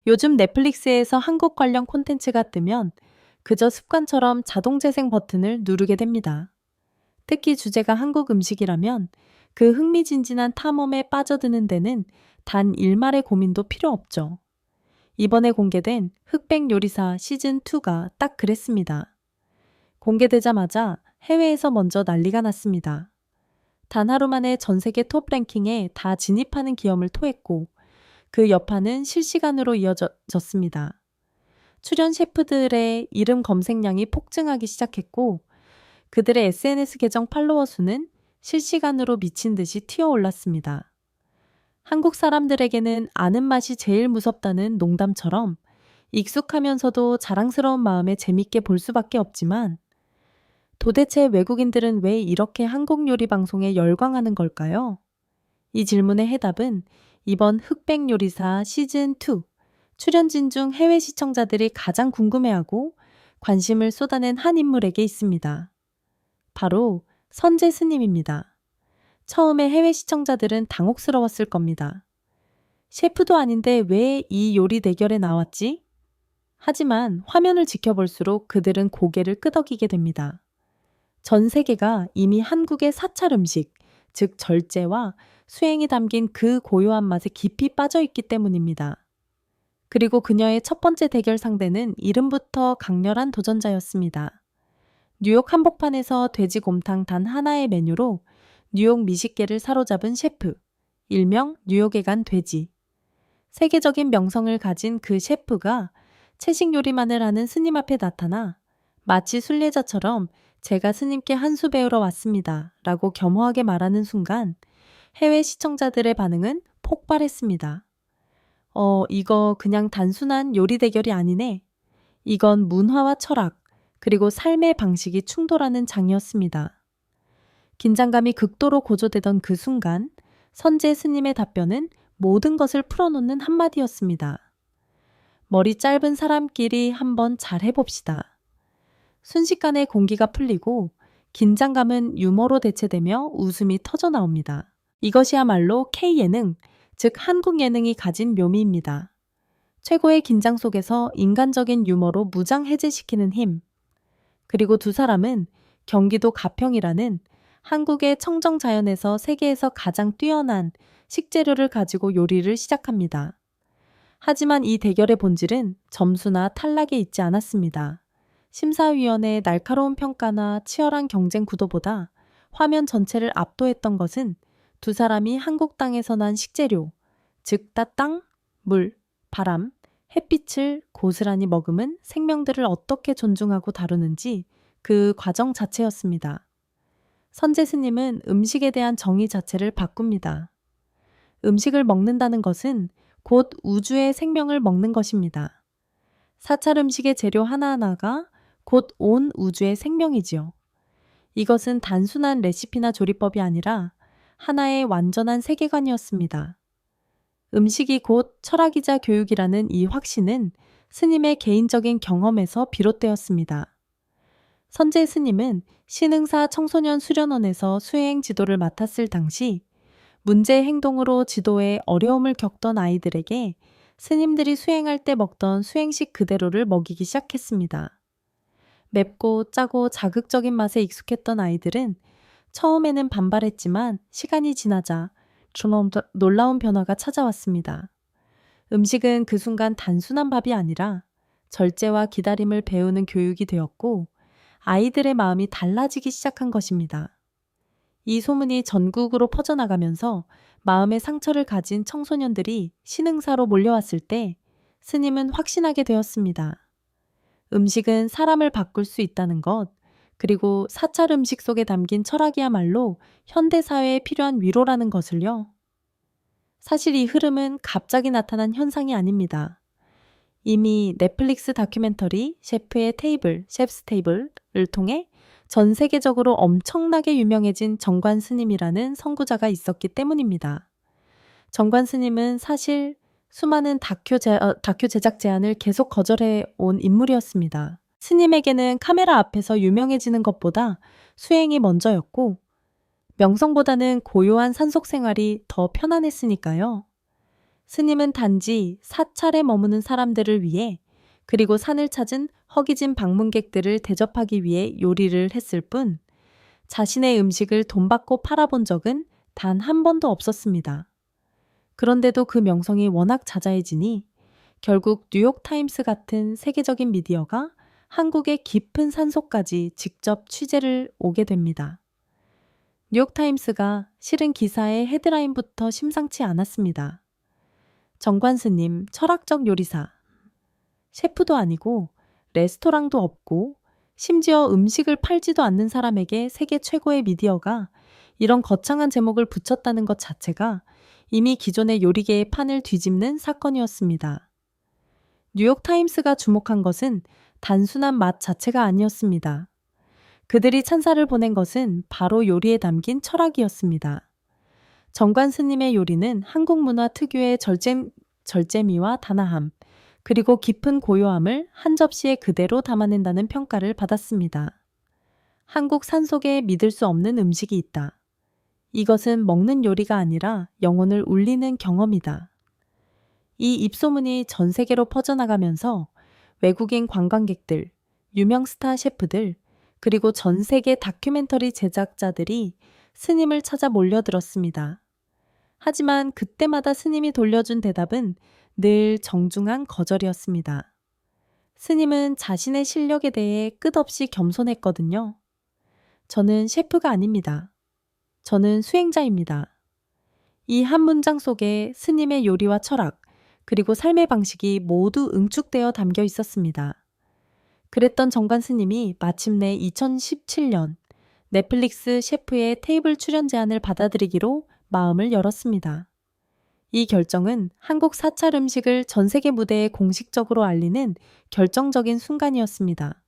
요즘 넷플릭스에서 한국 관련 콘텐츠가 뜨면 그저 습관처럼 자동 재생 버튼을 누르게 됩니다. 특히 주제가 한국 음식이라면 그 흥미진진한 탐험에 빠져드는 데는 단 일말의 고민도 필요 없죠. 이번에 공개된 흑백 요리사 시즌2가 딱 그랬습니다. 공개되자마자 해외에서 먼저 난리가 났습니다. 단 하루 만에 전 세계 톱 랭킹에 다 진입하는 기염을 토했고 그 여파는 실시간으로 이어졌습니다. 출연 셰프들의 이름 검색량이 폭증하기 시작했고 그들의 SNS 계정 팔로워 수는 실시간으로 미친 듯이 튀어올랐습니다. 한국 사람들에게는 아는 맛이 제일 무섭다는 농담처럼 익숙하면서도 자랑스러운 마음에 재밌게 볼 수밖에 없지만 도대체 외국인들은 왜 이렇게 한국 요리 방송에 열광하는 걸까요? 이 질문의 해답은 이번 흑백 요리사 시즌2 출연진 중 해외 시청자들이 가장 궁금해하고 관심을 쏟아낸 한 인물에게 있습니다. 바로 선재 스님입니다. 처음에 해외 시청자들은 당혹스러웠을 겁니다. 셰프도 아닌데 왜 이 요리 대결에 나왔지? 하지만 화면을 지켜볼수록 그들은 고개를 끄덕이게 됩니다. 전 세계가 이미 한국의 사찰 음식, 즉 절제와 수행이 담긴 그 고요한 맛에 깊이 빠져 있기 때문입니다. 그리고 그녀의 첫 번째 대결 상대는 이름부터 강렬한 도전자였습니다. 뉴욕 한복판에서 돼지곰탕 단 하나의 메뉴로 뉴욕 미식계를 사로잡은 셰프, 일명 뉴욕에 간 돼지. 세계적인 명성을 가진 그 셰프가 채식 요리만을 하는 스님 앞에 나타나 마치 순례자처럼 제가 스님께 한 수 배우러 왔습니다 라고 겸허하게 말하는 순간 해외 시청자들의 반응은 폭발했습니다. 이거 그냥 단순한 요리 대결이 아니네. 이건 문화와 철학, 그리고 삶의 방식이 충돌하는 장이었습니다. 긴장감이 극도로 고조되던 그 순간, 선재 스님의 답변은 모든 것을 풀어놓는 한마디였습니다. 머리 짧은 사람끼리 한번 잘 해봅시다. 순식간에 공기가 풀리고 긴장감은 유머로 대체되며 웃음이 터져 나옵니다. 이것이야말로 K예능, 즉 한국 예능이 가진 묘미입니다. 최고의 긴장 속에서 인간적인 유머로 무장 해제시키는 힘. 그리고 두 사람은 경기도 가평이라는 한국의 청정 자연에서 세계에서 가장 뛰어난 식재료를 가지고 요리를 시작합니다. 하지만 이 대결의 본질은 점수나 탈락에 있지 않았습니다. 심사위원회의 날카로운 평가나 치열한 경쟁 구도보다 화면 전체를 압도했던 것은 두 사람이 한국 땅에서 난 식재료, 즉 땅, 물, 바람, 햇빛을 고스란히 머금은 생명들을 어떻게 존중하고 다루는지 그 과정 자체였습니다. 선재 스님은 음식에 대한 정의 자체를 바꿉니다. 음식을 먹는다는 것은 곧 우주의 생명을 먹는 것입니다. 사찰 음식의 재료 하나하나가 곧 온 우주의 생명이지요. 이것은 단순한 레시피나 조리법이 아니라 하나의 완전한 세계관이었습니다. 음식이 곧 철학이자 교육이라는 이 확신은 스님의 개인적인 경험에서 비롯되었습니다. 선재 스님은 신흥사 청소년 수련원에서 수행 지도를 맡았을 당시 문제 행동으로 지도에 어려움을 겪던 아이들에게 스님들이 수행할 때 먹던 수행식 그대로를 먹이기 시작했습니다. 맵고 짜고 자극적인 맛에 익숙했던 아이들은 처음에는 반발했지만 시간이 지나자 놀라운 변화가 찾아왔습니다. 음식은 그 순간 단순한 밥이 아니라 절제와 기다림을 배우는 교육이 되었고 아이들의 마음이 달라지기 시작한 것입니다. 이 소문이 전국으로 퍼져나가면서 마음의 상처를 가진 청소년들이 신흥사로 몰려왔을 때 스님은 확신하게 되었습니다. 음식은 사람을 바꿀 수 있다는 것, 그리고 사찰 음식 속에 담긴 철학이야말로 현대사회에 필요한 위로라는 것을요. 사실 이 흐름은 갑자기 나타난 현상이 아닙니다. 이미 넷플릭스 다큐멘터리 셰프의 테이블, 셰프스 테이블을 통해 전 세계적으로 엄청나게 유명해진 정관 스님이라는 선구자가 있었기 때문입니다. 정관 스님은 사실 수많은 다큐 제작 제안을 계속 거절해 온 인물이었습니다. 스님에게는 카메라 앞에서 유명해지는 것보다 수행이 먼저였고 명성보다는 고요한 산속 생활이 더 편안했으니까요. 스님은 단지 사찰에 머무는 사람들을 위해 그리고 산을 찾은 허기진 방문객들을 대접하기 위해 요리를 했을 뿐 자신의 음식을 돈 받고 팔아본 적은 단 한 번도 없었습니다. 그런데도 그 명성이 워낙 자자해지니 결국 뉴욕타임스 같은 세계적인 미디어가 한국의 깊은 산속까지 직접 취재를 오게 됩니다. 뉴욕타임스가 실은 기사의 헤드라인부터 심상치 않았습니다. 정관스님 철학적 요리사, 셰프도 아니고 레스토랑도 없고 심지어 음식을 팔지도 않는 사람에게 세계 최고의 미디어가 이런 거창한 제목을 붙였다는 것 자체가 이미 기존의 요리계의 판을 뒤집는 사건이었습니다. 뉴욕타임스가 주목한 것은 단순한 맛 자체가 아니었습니다. 그들이 찬사를 보낸 것은 바로 요리에 담긴 철학이었습니다. 정관 스님의 요리는 한국 문화 특유의 절제미와 단아함, 그리고 깊은 고요함을 한 접시에 그대로 담아낸다는 평가를 받았습니다. 한국 산속에 믿을 수 없는 음식이 있다. 이것은 먹는 요리가 아니라 영혼을 울리는 경험이다. 이 입소문이 전 세계로 퍼져나가면서 외국인 관광객들, 유명 스타 셰프들, 그리고 전 세계 다큐멘터리 제작자들이 스님을 찾아 몰려들었습니다. 하지만 그때마다 스님이 돌려준 대답은 늘 정중한 거절이었습니다. 스님은 자신의 실력에 대해 끝없이 겸손했거든요. 저는 셰프가 아닙니다. 저는 수행자입니다. 이 한 문장 속에 스님의 요리와 철학, 그리고 삶의 방식이 모두 응축되어 담겨 있었습니다. 그랬던 정관 스님이 마침내 2017년 넷플릭스 셰프의 테이블 출연 제안을 받아들이기로 마음을 열었습니다. 이 결정은 한국 사찰 음식을 전 세계 무대에 공식적으로 알리는 결정적인 순간이었습니다.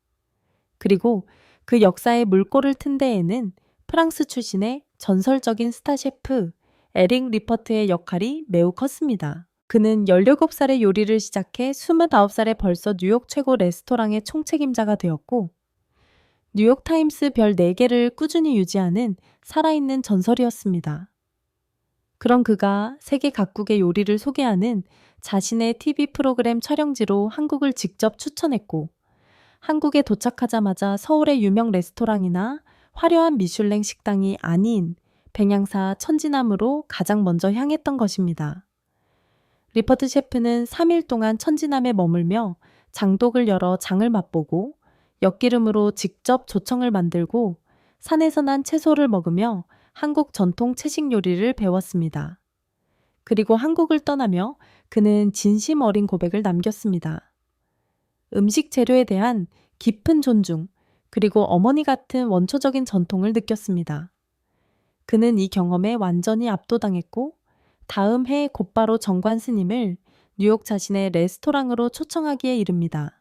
그리고 그 역사의 물꼬를 튼 데에는 프랑스 출신의 전설적인 스타 셰프 에릭 리퍼트의 역할이 매우 컸습니다. 그는 17살에 요리를 시작해 29살에 벌써 뉴욕 최고 레스토랑의 총책임자가 되었고 뉴욕타임스 별 4개를 꾸준히 유지하는 살아있는 전설이었습니다. 그런 그가 세계 각국의 요리를 소개하는 자신의 TV 프로그램 촬영지로 한국을 직접 추천했고 한국에 도착하자마자 서울의 유명 레스토랑이나 화려한 미슐랭 식당이 아닌 백양사 천지남으로 가장 먼저 향했던 것입니다. 리퍼트 셰프는 3일 동안 천지남에 머물며 장독을 열어 장을 맛보고 엿기름으로 직접 조청을 만들고 산에서 난 채소를 먹으며 한국 전통 채식 요리를 배웠습니다. 그리고 한국을 떠나며 그는 진심 어린 고백을 남겼습니다. 음식 재료에 대한 깊은 존중, 그리고 어머니 같은 원초적인 전통을 느꼈습니다. 그는 이 경험에 완전히 압도당했고 다음 해 곧바로 정관 스님을 뉴욕 자신의 레스토랑으로 초청하기에 이릅니다.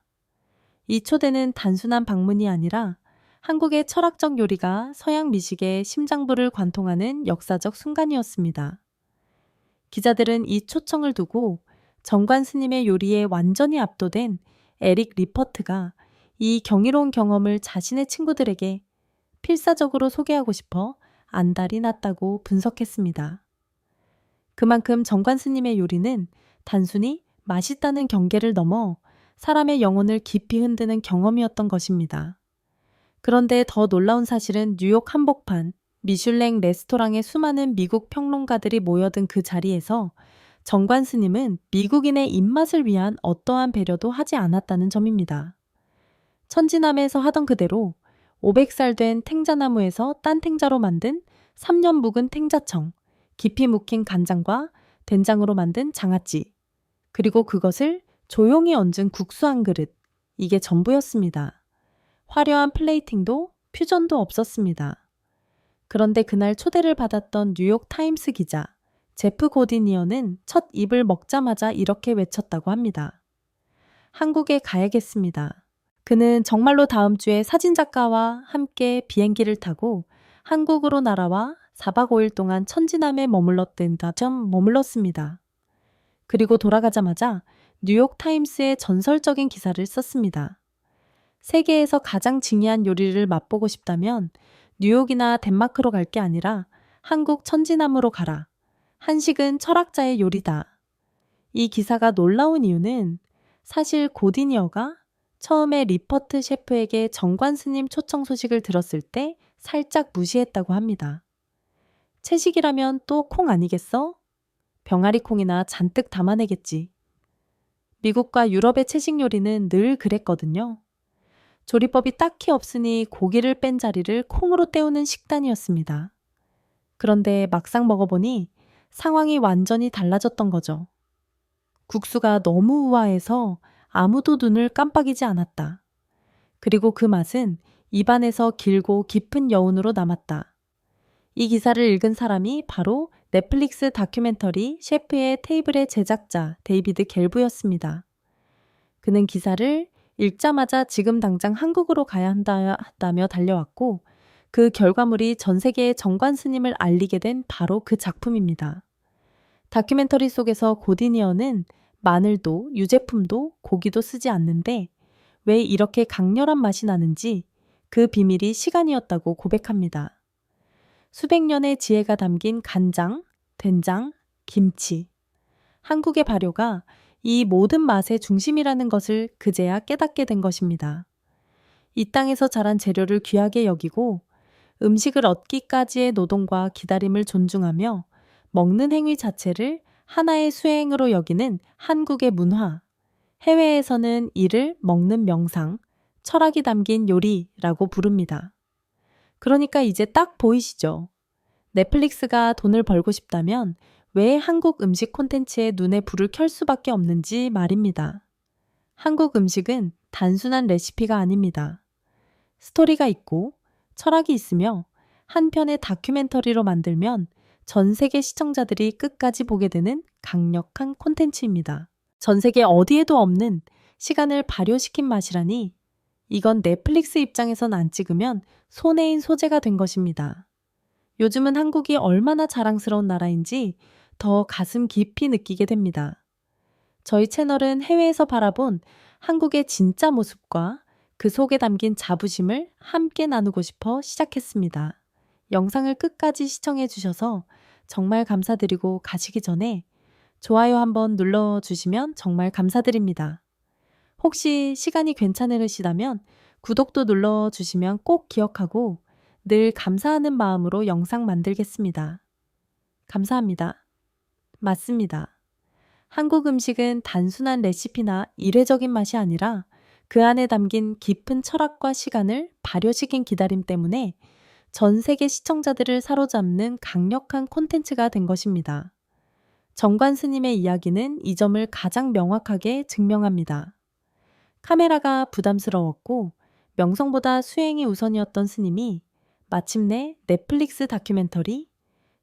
이 초대는 단순한 방문이 아니라 한국의 철학적 요리가 서양 미식의 심장부를 관통하는 역사적 순간이었습니다. 기자들은 이 초청을 두고 정관 스님의 요리에 완전히 압도된 에릭 리퍼트가 이 경이로운 경험을 자신의 친구들에게 필사적으로 소개하고 싶어 안달이 났다고 분석했습니다. 그만큼 정관 스님의 요리는 단순히 맛있다는 경계를 넘어 사람의 영혼을 깊이 흔드는 경험이었던 것입니다. 그런데 더 놀라운 사실은 뉴욕 한복판, 미슐랭 레스토랑의 수많은 미국 평론가들이 모여든 그 자리에서 정관 스님은 미국인의 입맛을 위한 어떠한 배려도 하지 않았다는 점입니다. 천지남에서 하던 그대로 500살 된 탱자나무에서 딴 탱자로 만든 3년 묵은 탱자청, 깊이 묵힌 간장과 된장으로 만든 장아찌, 그리고 그것을 조용히 얹은 국수 한 그릇, 이게 전부였습니다. 화려한 플레이팅도 퓨전도 없었습니다. 그런데 그날 초대를 받았던 뉴욕 타임스 기자 제프 고디니어는 첫 입을 먹자마자 이렇게 외쳤다고 합니다. 한국에 가야겠습니다. 그는 정말로 다음 주에 사진작가와 함께 비행기를 타고 한국으로 날아와 4박 5일 동안 천지남에 머물렀습니다. 그리고 돌아가자마자 뉴욕 타임스에 전설적인 기사를 썼습니다. 세계에서 가장 징이한 요리를 맛보고 싶다면 뉴욕이나 덴마크로 갈 게 아니라 한국 천지남으로 가라. 한식은 철학자의 요리다. 이 기사가 놀라운 이유는 사실 고디니어가 처음에 리퍼트 셰프에게 정관 스님 초청 소식을 들었을 때 살짝 무시했다고 합니다. 채식이라면 또 콩 아니겠어? 병아리 콩이나 잔뜩 담아내겠지. 미국과 유럽의 채식 요리는 늘 그랬거든요. 조리법이 딱히 없으니 고기를 뺀 자리를 콩으로 때우는 식단이었습니다. 그런데 막상 먹어보니 상황이 완전히 달라졌던 거죠. 국수가 너무 우아해서 아무도 눈을 깜빡이지 않았다. 그리고 그 맛은 입안에서 길고 깊은 여운으로 남았다. 이 기사를 읽은 사람이 바로 넷플릭스 다큐멘터리 셰프의 테이블의 제작자 데이비드 갤브였습니다. 그는 기사를 읽자마자 지금 당장 한국으로 가야 한다며 달려왔고 그 결과물이 전 세계의 정관 스님을 알리게 된 바로 그 작품입니다. 다큐멘터리 속에서 고디니어는 마늘도 유제품도 고기도 쓰지 않는데 왜 이렇게 강렬한 맛이 나는지 그 비밀이 시간이었다고 고백합니다. 수백 년의 지혜가 담긴 간장, 된장, 김치. 한국의 발효가 이 모든 맛의 중심이라는 것을 그제야 깨닫게 된 것입니다. 이 땅에서 자란 재료를 귀하게 여기고 음식을 얻기까지의 노동과 기다림을 존중하며 먹는 행위 자체를 하나의 수행으로 여기는 한국의 문화. 해외에서는 이를 먹는 명상, 철학이 담긴 요리라고 부릅니다. 그러니까 이제 딱 보이시죠? 넷플릭스가 돈을 벌고 싶다면 왜 한국 음식 콘텐츠에 눈에 불을 켤 수밖에 없는지 말입니다. 한국 음식은 단순한 레시피가 아닙니다. 스토리가 있고 철학이 있으며 한 편의 다큐멘터리로 만들면 전 세계 시청자들이 끝까지 보게 되는 강력한 콘텐츠입니다. 전 세계 어디에도 없는 시간을 발효시킨 맛이라니 이건 넷플릭스 입장에선 안 찍으면 손해인 소재가 된 것입니다. 요즘은 한국이 얼마나 자랑스러운 나라인지 더 가슴 깊이 느끼게 됩니다. 저희 채널은 해외에서 바라본 한국의 진짜 모습과 그 속에 담긴 자부심을 함께 나누고 싶어 시작했습니다. 영상을 끝까지 시청해 주셔서 정말 감사드리고 가시기 전에 좋아요 한번 눌러주시면 정말 감사드립니다. 혹시 시간이 괜찮으시다면 구독도 눌러주시면 꼭 기억하고 늘 감사하는 마음으로 영상 만들겠습니다. 감사합니다. 맞습니다. 한국 음식은 단순한 레시피나 이례적인 맛이 아니라 그 안에 담긴 깊은 철학과 시간을 발효시킨 기다림 때문에 전 세계 시청자들을 사로잡는 강력한 콘텐츠가 된 것입니다. 정관 스님의 이야기는 이 점을 가장 명확하게 증명합니다. 카메라가 부담스러웠고 명성보다 수행이 우선이었던 스님이 마침내 넷플릭스 다큐멘터리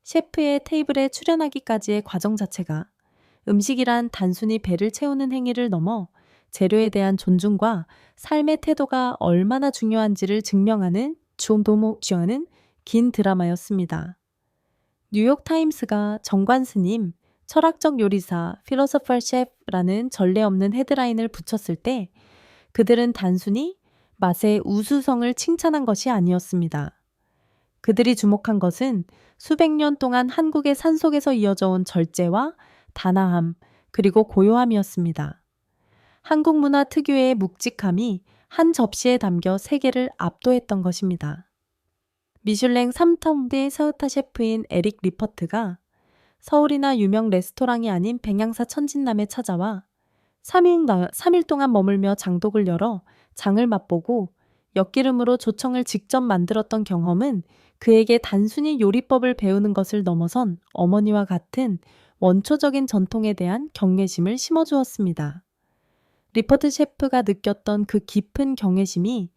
셰프의 테이블에 출연하기까지의 과정 자체가 음식이란 단순히 배를 채우는 행위를 넘어 재료에 대한 존중과 삶의 태도가 얼마나 중요한지를 증명하는 주목하는 긴 드라마였습니다. 뉴욕타임스가 정관 스님, 철학적 요리사, philosopher chef라는 전례 없는 헤드라인을 붙였을 때 그들은 단순히 맛의 우수성을 칭찬한 것이 아니었습니다. 그들이 주목한 것은 수백 년 동안 한국의 산속에서 이어져 온 절제와 단아함, 그리고 고요함이었습니다. 한국 문화 특유의 묵직함이 한 접시에 담겨 세계를 압도했던 것입니다. 미슐랭 3텀의 서우타 셰프인 에릭 리퍼트가 서울이나 유명 레스토랑이 아닌 백양사 천진남에 찾아와 3일 동안 머물며 장독을 열어 장을 맛보고 엿기름으로 조청을 직접 만들었던 경험은 그에게 단순히 요리법을 배우는 것을 넘어선 어머니와 같은 원초적인 전통에 대한 경외심을 심어주었습니다. 리퍼트 셰프가 느꼈던 그 깊은 경외심이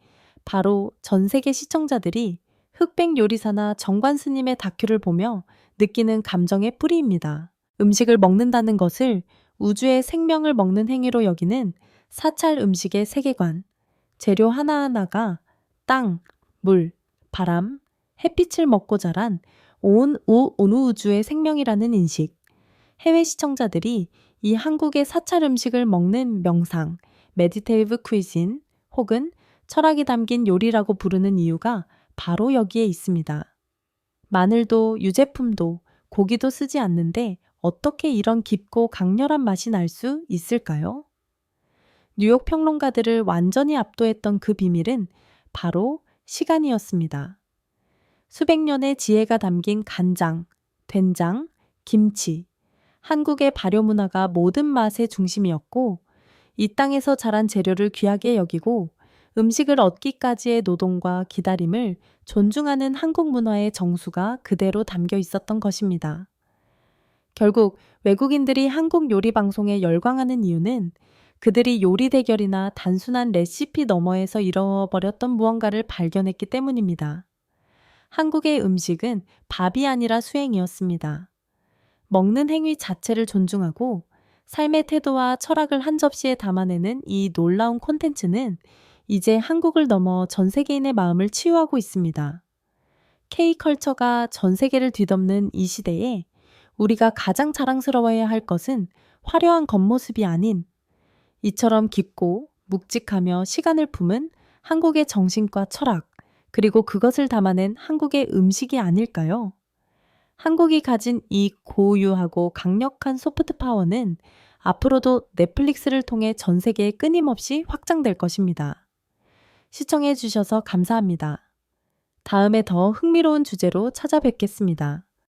바로 전 세계 시청자들이 흑백 요리사나 정관 스님의 다큐를 보며 느끼는 감정의 뿌리입니다. 음식을 먹는다는 것을 우주의 생명을 먹는 행위로 여기는 사찰 음식의 세계관, 재료 하나하나가 땅, 물, 바람, 햇빛을 먹고 자란 온 우주의 생명이라는 인식, 해외 시청자들이 이 한국의 사찰 음식을 먹는 명상, 메디테이브 퀴진 혹은 철학이 담긴 요리라고 부르는 이유가 바로 여기에 있습니다. 마늘도 유제품도 고기도 쓰지 않는데 어떻게 이런 깊고 강렬한 맛이 날 수 있을까요? 뉴욕 평론가들을 완전히 압도했던 그 비밀은 바로 시간이었습니다. 수백 년의 지혜가 담긴 간장, 된장, 김치. 한국의 발효 문화가 모든 맛의 중심이었고, 이 땅에서 자란 재료를 귀하게 여기고 음식을 얻기까지의 노동과 기다림을 존중하는 한국 문화의 정수가 그대로 담겨 있었던 것입니다. 결국 외국인들이 한국 요리 방송에 열광하는 이유는 그들이 요리 대결이나 단순한 레시피 너머에서 잃어버렸던 무언가를 발견했기 때문입니다. 한국의 음식은 밥이 아니라 수행이었습니다. 먹는 행위 자체를 존중하고 삶의 태도와 철학을 한 접시에 담아내는 이 놀라운 콘텐츠는 이제 한국을 넘어 전 세계인의 마음을 치유하고 있습니다. K컬처가 전 세계를 뒤덮는 이 시대에 우리가 가장 자랑스러워해야 할 것은 화려한 겉모습이 아닌 이처럼 깊고 묵직하며 시간을 품은 한국의 정신과 철학, 그리고 그것을 담아낸 한국의 음식이 아닐까요? 한국이 가진 이 고유하고 강력한 소프트 파워는 앞으로도 넷플릭스를 통해 전 세계에 끊임없이 확장될 것입니다. 시청해 주셔서 감사합니다. 다음에 더 흥미로운 주제로 찾아뵙겠습니다.